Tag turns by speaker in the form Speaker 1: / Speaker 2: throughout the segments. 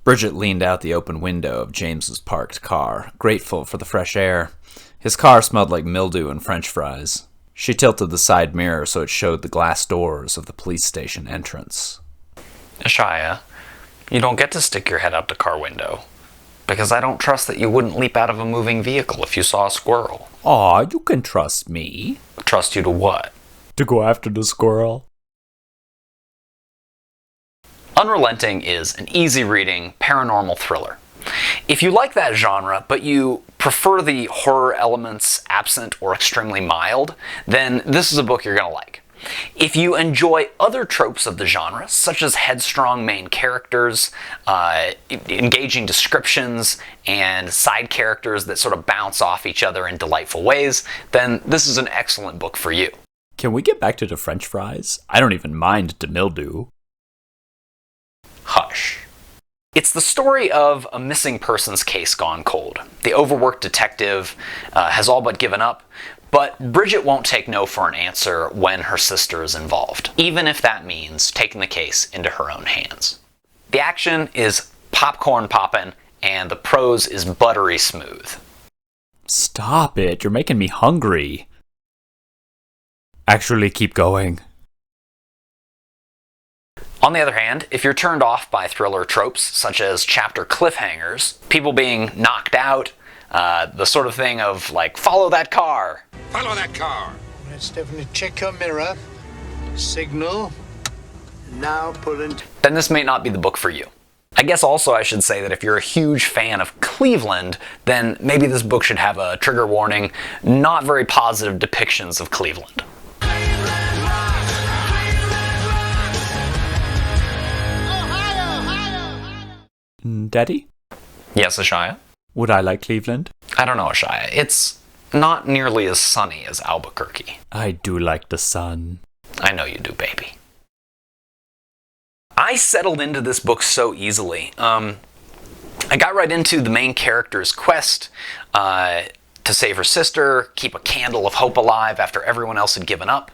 Speaker 1: Bridget leaned out the open window of James's parked car, grateful for the fresh air. His car smelled like mildew and French fries. She tilted the side mirror so it showed the glass doors of the police station entrance.
Speaker 2: Ashaya, you don't get to stick your head out the car window, because I don't trust that you wouldn't leap out of a moving vehicle if you saw a squirrel.
Speaker 1: Aw, you can trust me.
Speaker 2: Trust you to what?
Speaker 1: To go after the squirrel.
Speaker 2: Unrelenting is an easy-reading paranormal thriller. If you like that genre, but you prefer the horror elements absent or extremely mild, then this is a book you're going to like. If you enjoy other tropes of the genre, such as headstrong main characters, engaging descriptions, and side characters that sort of bounce off each other in delightful ways, then this is an excellent book for you.
Speaker 1: Can we get back to the French fries? I don't even mind the mildew.
Speaker 2: Hush. It's the story of a missing persons case gone cold. The overworked detective has all but given up, but Bridget won't take no for an answer when her sister is involved, even if that means taking the case into her own hands. The action is popcorn poppin', and the prose is buttery smooth.
Speaker 1: Stop it, you're making me hungry. Actually, keep going.
Speaker 2: On the other hand, if you're turned off by thriller tropes such as chapter cliffhangers, people being knocked out, the sort of thing of like, follow that car.
Speaker 3: Follow that car.
Speaker 4: Right, Stephanie, check your mirror. Signal. Now pull in.
Speaker 2: Then this may not be the book for you. I guess also I should say that if you're a huge fan of Cleveland, then maybe this book should have a trigger warning, not very positive depictions of Cleveland.
Speaker 1: Daddy?
Speaker 2: Yes, Ashaya?
Speaker 1: Would I like Cleveland?
Speaker 2: I don't know, Ashaya. It's not nearly as sunny as Albuquerque.
Speaker 1: I do like the sun.
Speaker 2: I know you do, baby. I settled into this book so easily. I got right into the main character's quest to save her sister, keep a candle of hope alive after everyone else had given up.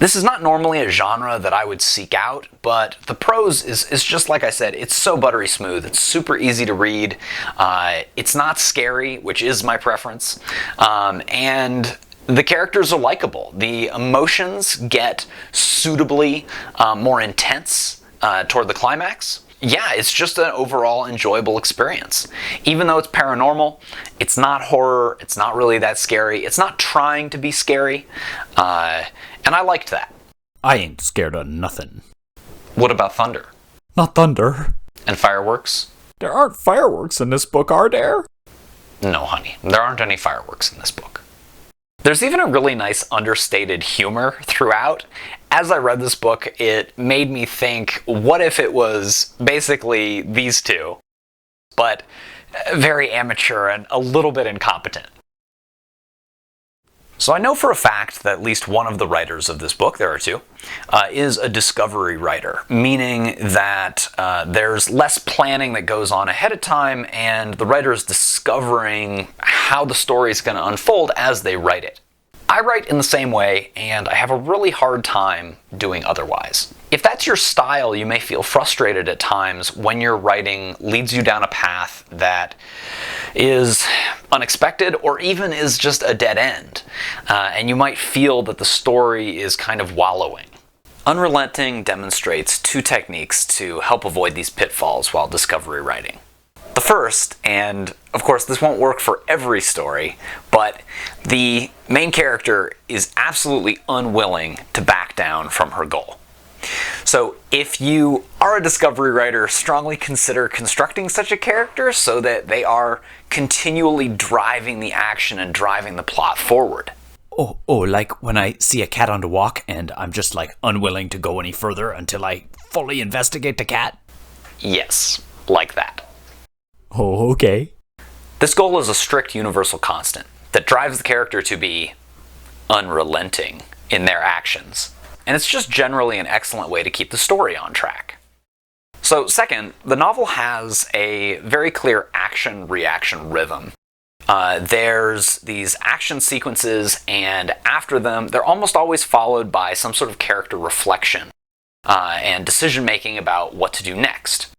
Speaker 2: This is not normally a genre that I would seek out, but the prose is just like I said, it's so buttery smooth, it's super easy to read, it's not scary, which is my preference, and the characters are likable. The emotions get suitably more intense toward the climax. Yeah, it's just an overall enjoyable experience. Even though it's paranormal, it's not horror, it's not really that scary, it's not trying to be scary, and I liked that.
Speaker 1: I ain't scared of nothing.
Speaker 2: What about thunder?
Speaker 1: Not thunder.
Speaker 2: And fireworks?
Speaker 1: There aren't fireworks in this book, are there?
Speaker 2: No, honey, there aren't any fireworks in this book. There's even a really nice understated humor throughout. As I read this book, it made me think, what if it was basically these two, but very amateur and a little bit incompetent? So I know for a fact that at least one of the writers of this book, there are two, is a discovery writer, meaning that there's less planning that goes on ahead of time, and the writer is discovering how the story is going to unfold as they write it. I write in the same way, and I have a really hard time doing otherwise. If that's your style, you may feel frustrated at times when your writing leads you down a path that is unexpected or even is just a dead end, and you might feel that the story is kind of wallowing. Unrelenting demonstrates two techniques to help avoid these pitfalls while discovery writing. The first, and of course this won't work for every story, but the main character is absolutely unwilling to back down from her goal. So if you are a discovery writer, strongly consider constructing such a character so that they are continually driving the action and driving the plot forward.
Speaker 1: Oh, like when I see a cat on the walk and I'm just like unwilling to go any further until I fully investigate the cat?
Speaker 2: Yes, like that.
Speaker 1: Oh, okay.
Speaker 2: This goal is a strict universal constant that drives the character to be unrelenting in their actions. And it's just generally an excellent way to keep the story on track. So second, the novel has a very clear action-reaction rhythm. There's these action sequences, and after them, they're almost always followed by some sort of character reflection and decision-making about what to do next.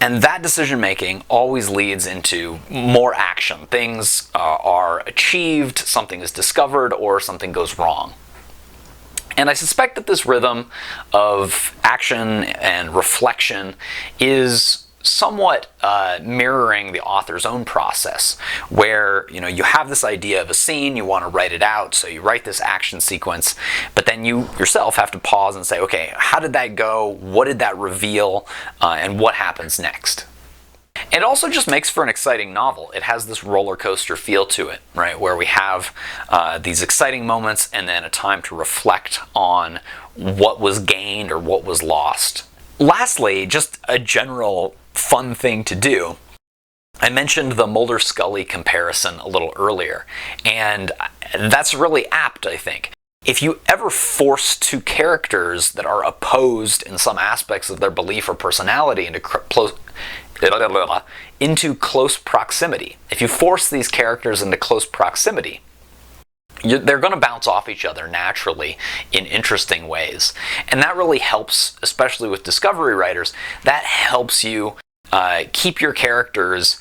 Speaker 2: And that decision making always leads into more action. Things are achieved, something is discovered, or something goes wrong. And I suspect that this rhythm of action and reflection is somewhat mirroring the author's own process, where you have this idea of a scene, you want to write it out, so you write this action sequence, but then you yourself have to pause and say, okay, how did that go? What did that reveal? And what happens next? It also just makes for an exciting novel. It has this roller coaster feel to it, right? Where we have these exciting moments and then a time to reflect on what was gained or what was lost. Lastly, just a general fun thing to do. I mentioned the Mulder-Scully comparison a little earlier, and that's really apt, I think. If you ever force two characters that are opposed in some aspects of their belief or personality into close proximity, if you force these characters into close proximity, they're going to bounce off each other naturally in interesting ways. And that really helps, especially with discovery writers, that helps you keep your characters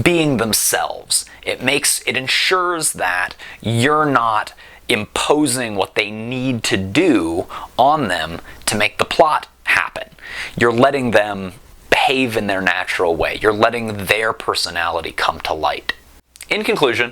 Speaker 2: being themselves. It ensures that you're not imposing what they need to do on them to make the plot happen. You're letting them behave in their natural way. You're letting their personality come to light. In conclusion,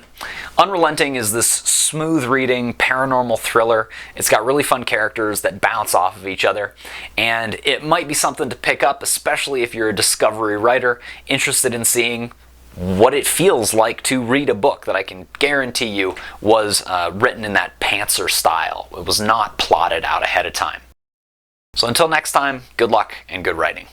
Speaker 2: Unrelenting is this smooth-reading paranormal thriller. It's got really fun characters that bounce off of each other, and it might be something to pick up, especially if you're a discovery writer interested in seeing what it feels like to read a book that I can guarantee you was written in that pantser style. It was not plotted out ahead of time. So until next time, good luck and good writing.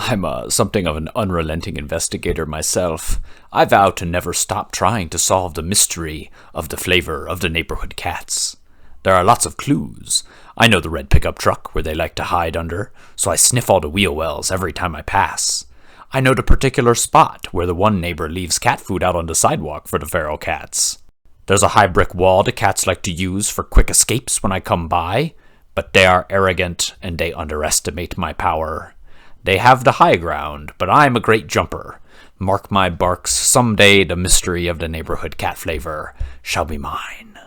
Speaker 1: I'm something of an unrelenting investigator myself. I vow to never stop trying to solve the mystery of the flavor of the neighborhood cats. There are lots of clues. I know the red pickup truck where they like to hide under, so I sniff all the wheel wells every time I pass. I know the particular spot where the one neighbor leaves cat food out on the sidewalk for the feral cats. There's a high brick wall the cats like to use for quick escapes when I come by, but they are arrogant and they underestimate my power. They have the high ground, but I'm a great jumper. Mark my barks, someday the mystery of the neighborhood cat flavor shall be mine.